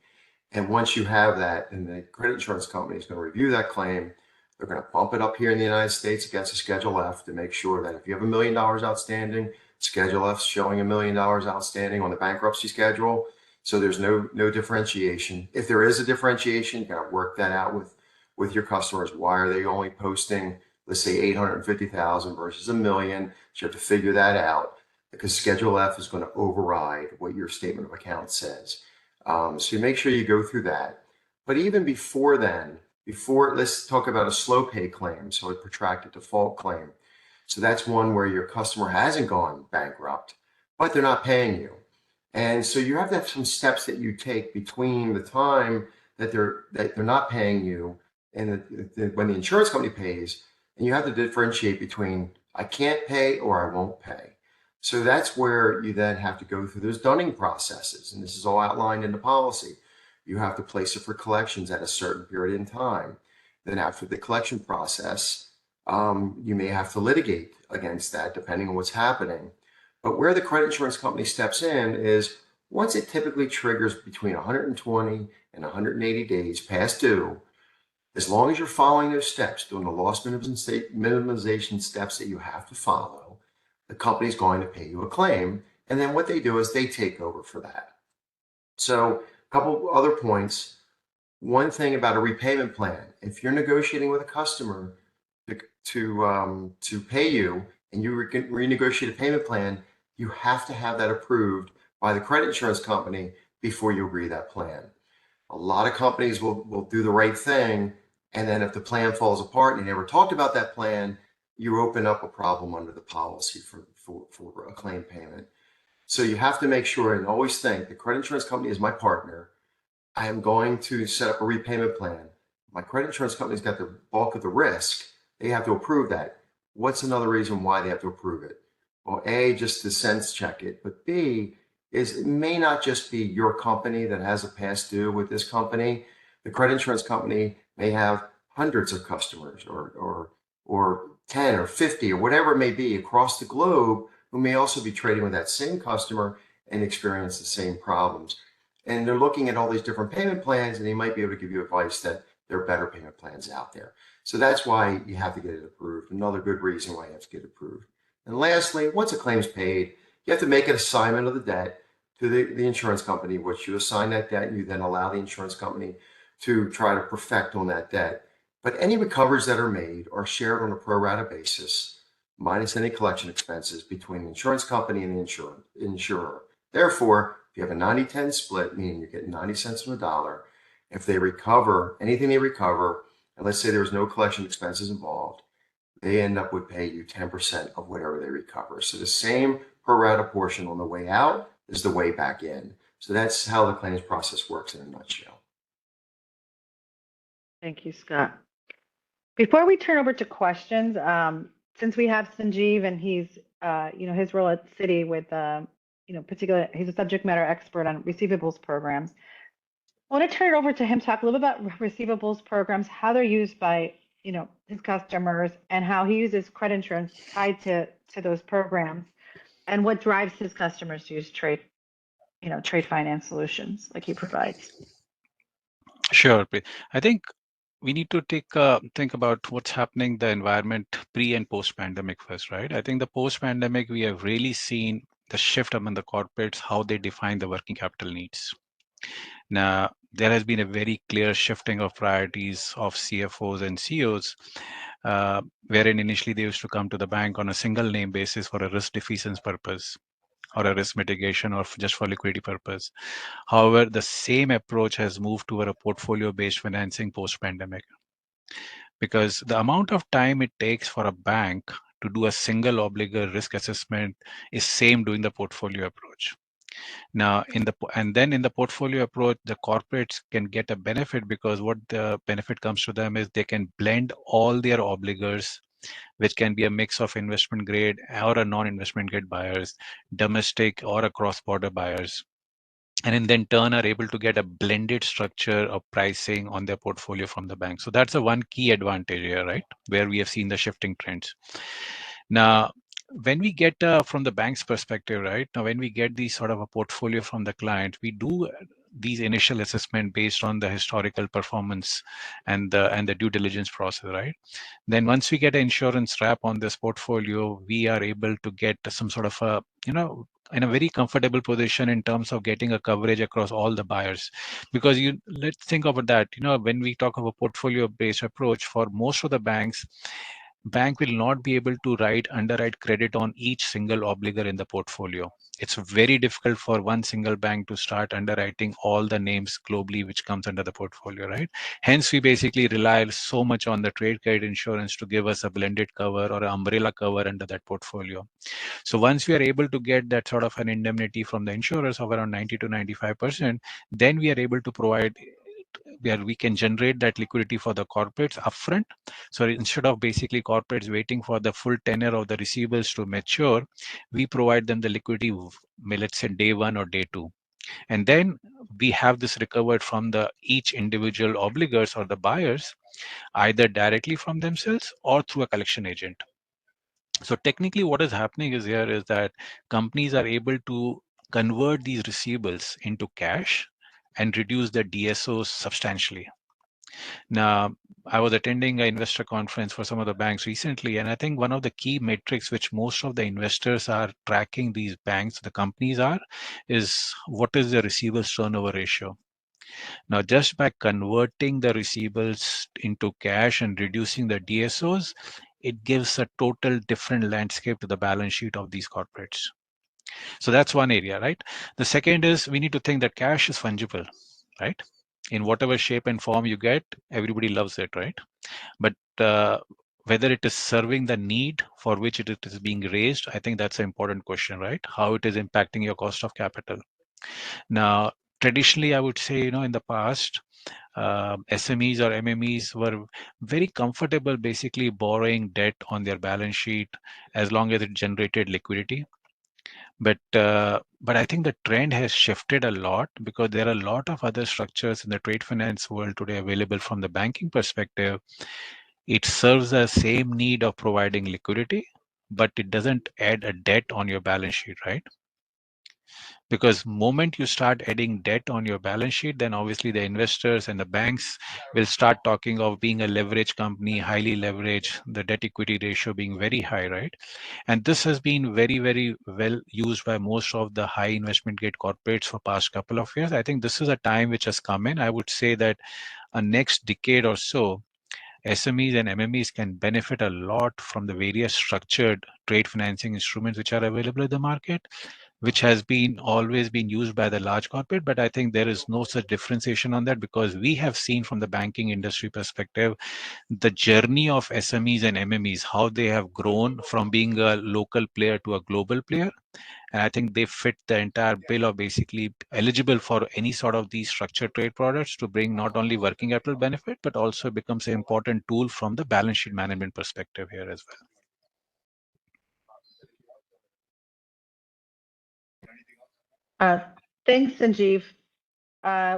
And once you have that, then the credit insurance company is going to review that claim. They're going to bump it up here in the United States against a Schedule F to make sure that if you have $1 million outstanding, Schedule F showing $1 million outstanding on the bankruptcy schedule. So there's no differentiation. If there is a differentiation, you got to work that out with your customers. Why are they only posting, let's say, 850,000 versus $1 million? So you have to figure that out, because Schedule F is going to override what your statement of account says. So you make sure you go through that. But even before then, let's talk about a slow pay claim, so a protracted default claim. So that's one where your customer hasn't gone bankrupt, but they're not paying you. And so you have to have some steps that you take between the time that they're not paying you and when the insurance company pays, and you have to differentiate between I can't pay or I won't pay. So that's where you then have to go through those dunning processes, and this is all outlined in the policy. You have to place it for collections at a certain period in time. Then after the collection process, you may have to litigate against that depending on what's happening. But where the credit insurance company steps in is once it typically triggers between 120 and 180 days past due, as long as you're following those steps, doing the loss minimization steps that you have to follow, the company's going to pay you a claim. And then what they do is they take over for that. So a couple other points. One thing about a repayment plan, if you're negotiating with a customer to pay you and you renegotiate a payment plan, you have to have that approved by the credit insurance company before you agree that plan. A lot of companies will do the right thing, and then if the plan falls apart and you never talked about that plan, you open up a problem under the policy for a claim payment. So you have to make sure and always think the credit insurance company is my partner. I am going to set up a repayment plan. My credit insurance company's got the bulk of the risk. They have to approve that. What's another reason why they have to approve it? Well, A, just to sense check it, but B, is it may not just be your company that has a past due with this company. The credit insurance company may have hundreds of customers or 10 or 50 or whatever it may be across the globe who may also be trading with that same customer and experience the same problems. And they're looking at all these different payment plans, and they might be able to give you advice that there are better payment plans out there. So that's why you have to get it approved. Another good reason why you have to get it approved. And lastly, once a claim is paid, you have to make an assignment of the debt to the insurance company, which you assign that debt, and you then allow the insurance company to try to perfect on that debt. But any recoveries that are made are shared on a pro rata basis, minus any collection expenses between the insurance company and the insurer. Therefore, if you have a 90-10 split, meaning you're getting 90 cents on the dollar, if they recover anything they recover, and let's say there was no collection expenses involved, they end up with pay you 10% of whatever they recover. So the same pro rata portion on the way out is the way back in. So that's how the claims process works in a nutshell. Thank you, Scott. Before we turn over to questions, since we have Sanjeev and he's, his role at Citi with, particular, he's a subject matter expert on receivables programs. I want to turn it over to him, talk a little bit about receivables programs, how they're used by, his customers, and how he uses credit insurance tied to those programs, and what drives his customers to use trade finance solutions like he provides. Sure. I think we need to think about what's happening the environment pre and post pandemic first, right? I think the post pandemic, we have really seen the shift among the corporates, how they define the working capital needs. Now, there has been a very clear shifting of priorities of CFOs and CEOs, wherein initially they used to come to the bank on a single name basis for a risk defeasance purpose or a risk mitigation or just for liquidity purpose. However, the same approach has moved toward a portfolio-based financing post-pandemic, because the amount of time it takes for a bank to do a single obligor risk assessment is same doing the portfolio approach. Now, in the portfolio approach, the corporates can get a benefit, because what the benefit comes to them is they can blend all their obligors which can be a mix of investment grade or a non-investment grade buyers, domestic or a cross-border buyers, and then turn are able to get a blended structure of pricing on their portfolio from the bank. So that's a one key advantage here, right? Where we have seen the shifting trends. Now, when we get from the bank's perspective, right? Now, when we get these sort of a portfolio from the client, we do these initial assessment based on the historical performance and the due diligence process, right? Then once we get an insurance wrap on this portfolio, we are able to get some sort of a, in a very comfortable position in terms of getting a coverage across all the buyers. Because let's think about that, when we talk of a portfolio based approach, for most of the banks, bank will not be able to underwrite credit on each single obligor in the portfolio. It's very difficult for one single bank to start underwriting all the names globally which comes under the portfolio, right? Hence, we basically rely so much on the trade credit insurance to give us a blended cover or an umbrella cover under that portfolio. So once we are able to get that sort of an indemnity from the insurers of around 90 to 95%, then we are able to provide where we can generate that liquidity for the corporates upfront. So instead of basically corporates waiting for the full tenure of the receivables to mature, we provide them the liquidity, let's say day one or day two. And then we have this recovered from each individual obligors or the buyers, either directly from themselves or through a collection agent. So technically what is happening is that companies are able to convert these receivables into cash and reduce the DSOs substantially. Now, I was attending an investor conference for some of the banks recently, and I think one of the key metrics which most of the investors are tracking these banks, the companies is what is the receivables turnover ratio. Now, just by converting the receivables into cash and reducing the DSOs, it gives a total different landscape to the balance sheet of these corporates. So that's one area, right? The second is we need to think that cash is fungible, right? In whatever shape and form you get, everybody loves it, right? But whether it is serving the need for which it is being raised, I think that's an important question, right? How it is impacting your cost of capital. Now, traditionally, I would say, in the past, SMEs or MMEs were very comfortable basically borrowing debt on their balance sheet as long as it generated liquidity. But I think the trend has shifted a lot because there are a lot of other structures in the trade finance world today available from the banking perspective. It serves the same need of providing liquidity, but it doesn't add a debt on your balance sheet, right? Because moment you start adding debt on your balance sheet, then obviously the investors and the banks will start talking of being a leverage company, highly leveraged, the debt equity ratio being very high, right? And this has been very, very well used by most of the high investment grade corporates for past couple of years. I think this is a time which has come in. I would say that a next decade or so, SMEs and MMEs can benefit a lot from the various structured trade financing instruments which are available in the market, which has always been used by the large corporate. But I think there is no such differentiation on that because we have seen from the banking industry perspective, the journey of SMEs and MMEs, how they have grown from being a local player to a global player. And I think they fit the entire bill of basically eligible for any sort of these structured trade products to bring not only working capital benefit, but also becomes an important tool from the balance sheet management perspective here as well. Thanks, Sanjeev.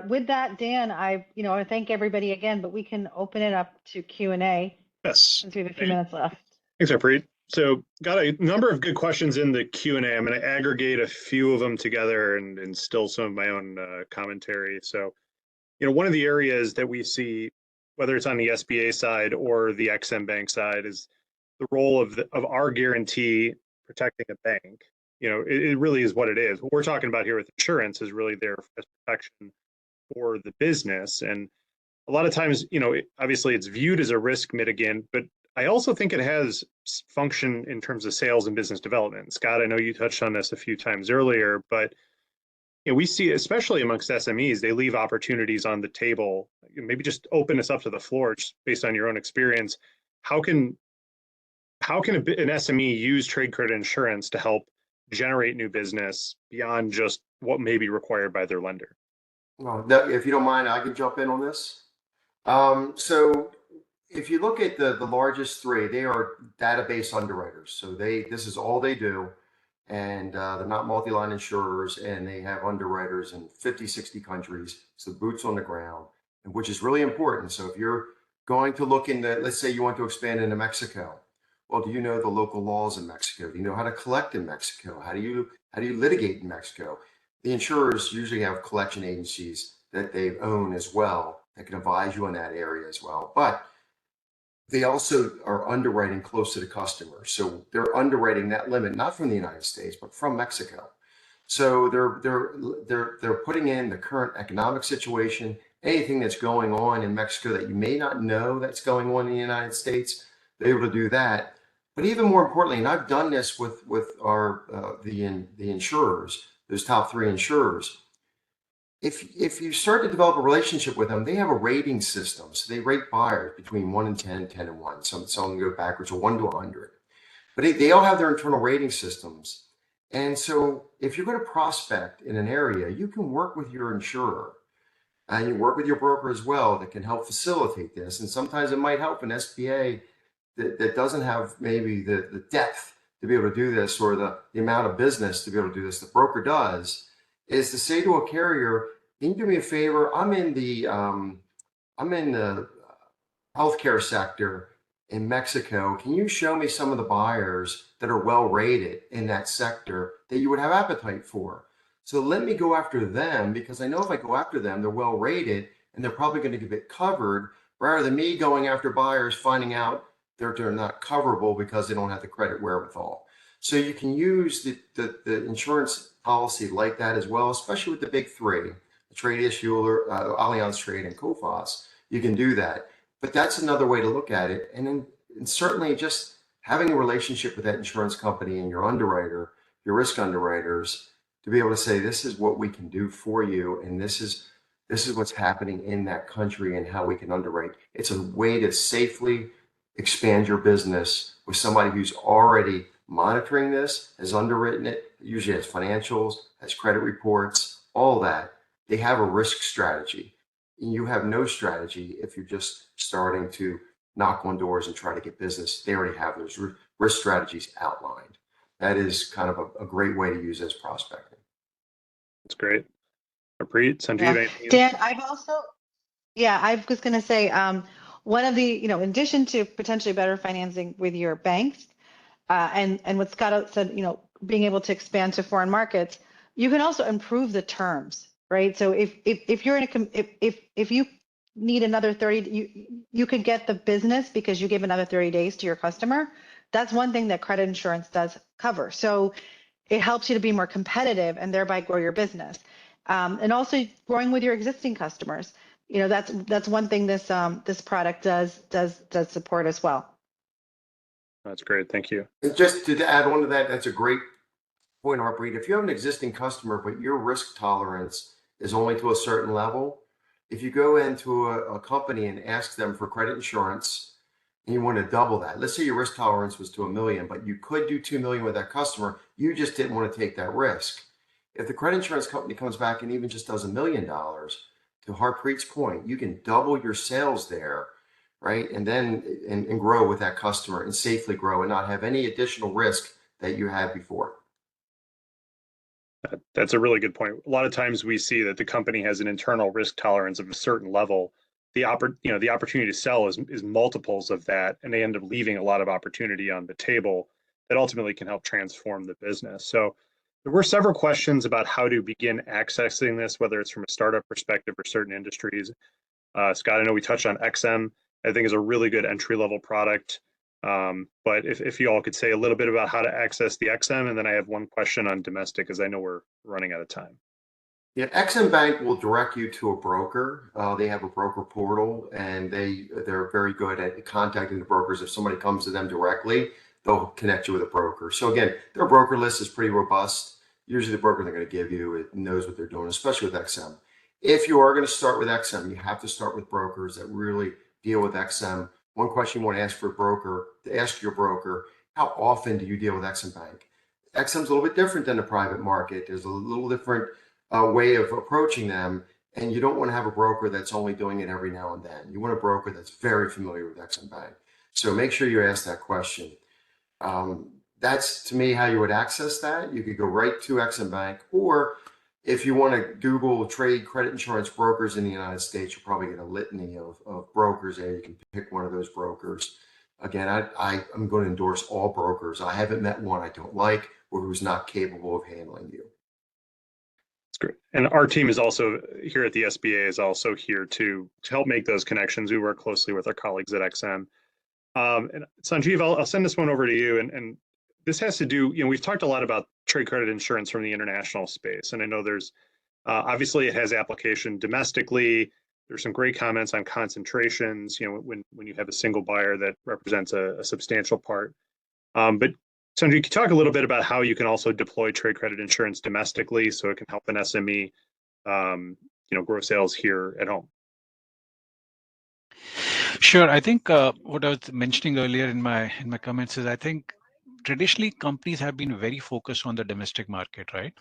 With that, Dan, I want to thank everybody again, but we can open it up to Q&A. Yes. Since we have a few minutes left. Thanks, Harpreet. So got a number of good questions in the Q&A. I'm going to aggregate a few of them together and instill some of my own commentary. So, one of the areas that we see, whether it's on the SBA side or the EXIM Bank side, is the role of our guarantee protecting a bank. It really is what it is. What we're talking about here with insurance is really there as protection for the business. And a lot of times, obviously it's viewed as a risk mitigant, but I also think it has function in terms of sales and business development. Scott, I know you touched on this a few times earlier, but we see, especially amongst SMEs, they leave opportunities on the table. Maybe just open this up to the floor, just based on your own experience. How can an SME use trade credit insurance to help generate new business beyond just what may be required by their lender? Well, if you don't mind, I can jump in on this. So if you look at the largest three, they are database underwriters. So this is all they do. And they're not multi-line insurers, and they have underwriters in 50, 60 countries. So boots on the ground, and which is really important. So if you're going to look into, let's say you want to expand into Mexico. Well, do you know the local laws in Mexico? Do you know how to collect in Mexico? How do you litigate in Mexico? The insurers usually have collection agencies that they own as well that can advise you in that area as well. But they also are underwriting close to the customer. So they're underwriting that limit, not from the United States, but from Mexico. So they're putting in the current economic situation, anything that's going on in Mexico that you may not know that's going on in the United States, they're able to do that. But even more importantly, and I've done this with our the insurers, those top three insurers. If you start to develop a relationship with them, they have a rating system. So they rate buyers between 1 and 10, 10 and 1. Some go backwards, or 1 to 100. But they all have their internal rating systems. And so if you're going to prospect in an area, you can work with your insurer, and you work with your broker as well that can help facilitate this. And sometimes it might help an SBA that doesn't have maybe the depth to be able to do this, or the amount of business to be able to do this. The broker does, is to say to a carrier, can you do me a favor? I'm in the healthcare sector in Mexico. Can you show me some of the buyers that are well rated in that sector that you would have appetite for? So let me go after them, because I know if I go after them, they're well rated and they're probably going to get it covered, rather than me going after buyers, finding out they're not coverable because they don't have the credit wherewithal. So you can use the insurance policy like that as well, especially with the big three, Trade-Us, Allianz Trade, and Coface. You can do that. But that's another way to look at it. And certainly just having a relationship with that insurance company and your underwriter, your risk underwriters, to be able to say, this is what we can do for you, and this is what's happening in that country and how we can underwrite. It's a way to safely expand your business with somebody who's already monitoring this, has underwritten it, usually has financials, has credit reports, all that. They have a risk strategy. And you have no strategy if you're just starting to knock on doors and try to get business. They already have those risk strategies outlined. That is kind of a great way to use as prospecting. That's great. Harpreet, Sanjeev, yeah. Dan, I was going to say, one of the, in addition to potentially better financing with your banks, and what Scott said, being able to expand to foreign markets, you can also improve the terms, right? So if you're if you need another 30, you could get the business because you give another 30 days to your customer. That's one thing that credit insurance does cover. So it helps you to be more competitive and thereby grow your business. And also growing with your existing customers. That's one thing this product does support as well. That's great. Thank you. And just to add on to that, that's a great point, Harpreet. If you have an existing customer, but your risk tolerance is only to a certain level, if you go into a company and ask them for credit insurance and you want to double that, let's say your risk tolerance was to $1 million, but you could do $2 million with that customer, you just didn't want to take that risk. If the credit insurance company comes back and even just does $1 million, to Harpreet's point, you can double your sales there, right? And then and grow with that customer and safely grow and not have any additional risk that you had before. That's a really good point. A lot of times we see that the company has an internal risk tolerance of a certain level. The opportunity to sell is multiples of that, and they end up leaving a lot of opportunity on the table that ultimately can help transform the business. So there were several questions about how to begin accessing this, whether it's from a startup perspective or certain industries. Scott, I know we touched on XM. I think is a really good entry-level product. But if you all could say a little bit about how to access the XM, and then I have one question on domestic, because I know we're running out of time. Yeah, XM Bank will direct you to a broker. They have a broker portal, and they're very good at contacting the brokers. If somebody comes to them directly, they'll connect you with a broker. So again, their broker list is pretty robust. Usually the broker they're going to give you, it knows what they're doing, especially with XM. If you are going to start with XM, you have to start with brokers that really deal with XM. One question you want to ask your broker, how often do you deal with XM Bank? XM's a little bit different than the private market. There's a little different way of approaching them. And you don't want to have a broker that's only doing it every now and then. You want a broker that's very familiar with Ex-Im Bank. So make sure you ask that question. That's, to me, how you would access that. You could go right to Ex-Im Bank, or if you want to Google trade credit insurance brokers in the United States, you'll probably get a litany of brokers there. You can pick one of those brokers. Again, I'm going to endorse all brokers. I haven't met one I don't like or who's not capable of handling you. That's great. And our team is also here at the SBA is also here to help make those connections. We work closely with our colleagues at XM. And Sanjeev, I'll send this one over to you. And this has to do, we've talked a lot about trade credit insurance from the international space. And I know there's, obviously it has application domestically. There's some great comments on concentrations, when you have a single buyer that represents a substantial part. But Sanjeev, can you talk a little bit about how you can also deploy trade credit insurance domestically so it can help an SME, grow sales here at home? Sure. I think what I was mentioning earlier in my comments is I think traditionally companies have been very focused on the domestic market, right?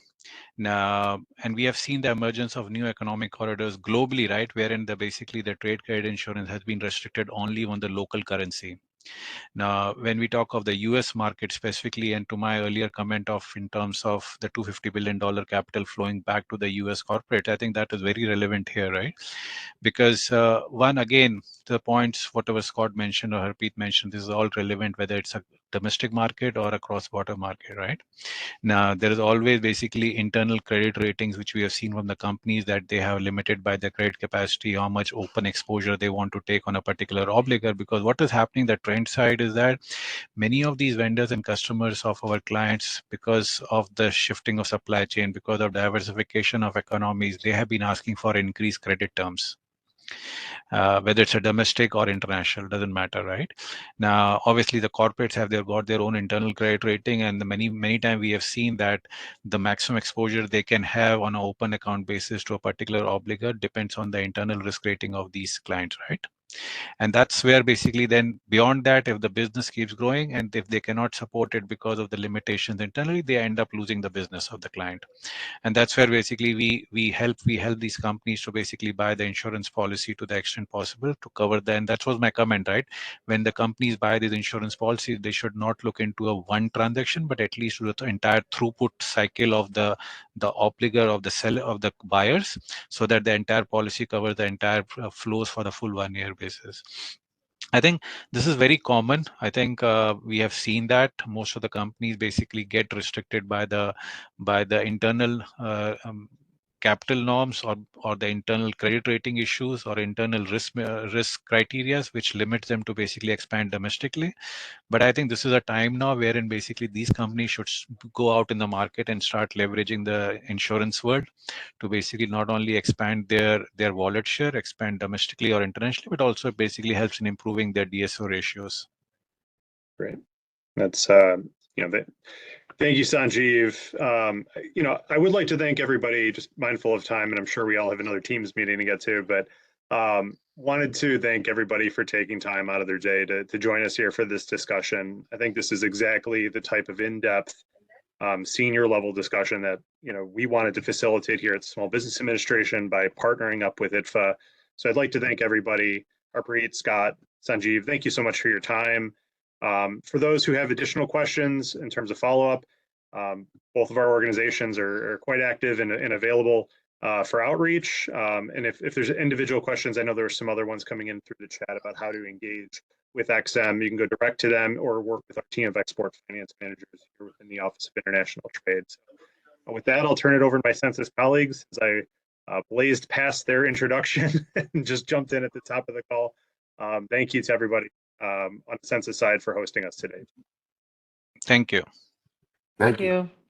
Now, and we have seen the emergence of new economic corridors globally, right? Wherein basically the trade credit insurance has been restricted only on the local currency. Now, when we talk of the US market specifically, and to my earlier comment of in terms of the $250 billion capital flowing back to the US corporate, I think that is very relevant here, right? Because one, again, the points, whatever Scott mentioned or Harpreet mentioned, this is all relevant, whether it's a domestic market or a cross-border market, right? Now, there is always basically internal credit ratings, which we have seen from the companies that they have limited by their credit capacity, how much open exposure they want to take on a particular obligor. Because what is happening, the trend side is that many of these vendors and customers of our clients, because of the shifting of supply chain, because of diversification of economies, they have been asking for increased credit terms. Whether it's a domestic or international, doesn't matter, right? Now, obviously, the corporates have got their own internal credit rating, and many times we have seen that the maximum exposure they can have on an open account basis to a particular obligor depends on the internal risk rating of these clients, right? And that's where basically then beyond that, if the business keeps growing and if they cannot support it because of the limitations internally, they end up losing the business of the client. And that's where basically we help these companies to basically buy the insurance policy to the extent possible to cover that. And that was my comment, right? When the companies buy these insurance policies, they should not look into a one transaction, but at least the entire throughput cycle of the obligor of the seller of the buyers, so that the entire policy covers the entire flows for the full 1 year basis. I think this is very common. I think we have seen that most of the companies basically get restricted by the internal capital norms or the internal credit rating issues or internal risk criteria, which limits them to basically expand domestically. But I think this is a time now wherein basically these companies should go out in the market and start leveraging the insurance world to basically not only expand their wallet share, expand domestically or internationally, but also basically helps in improving their DSO ratios. Great. That's, thank you, Sanjeev. I would like to thank everybody, just mindful of time, and I'm sure we all have another Teams meeting to get to, but wanted to thank everybody for taking time out of their day to join us here for this discussion. I think this is exactly the type of in-depth senior level discussion that we wanted to facilitate here at Small Business Administration by partnering up with ITFA. So I'd like to thank everybody, Harpreet, Scott, Sanjeev, thank you so much for your time. For those who have additional questions in terms of follow-up, both of our organizations are quite active and available for outreach. And if there's individual questions, I know there are some other ones coming in through the chat about how to engage with XM. You can go direct to them or work with our team of export finance managers here within the Office of International Trade. So with that, I'll turn it over to my Census colleagues as I blazed past their introduction and just jumped in at the top of the call. Thank you to everybody on the Census side for hosting us today. Thank you. Thank you. Thank you.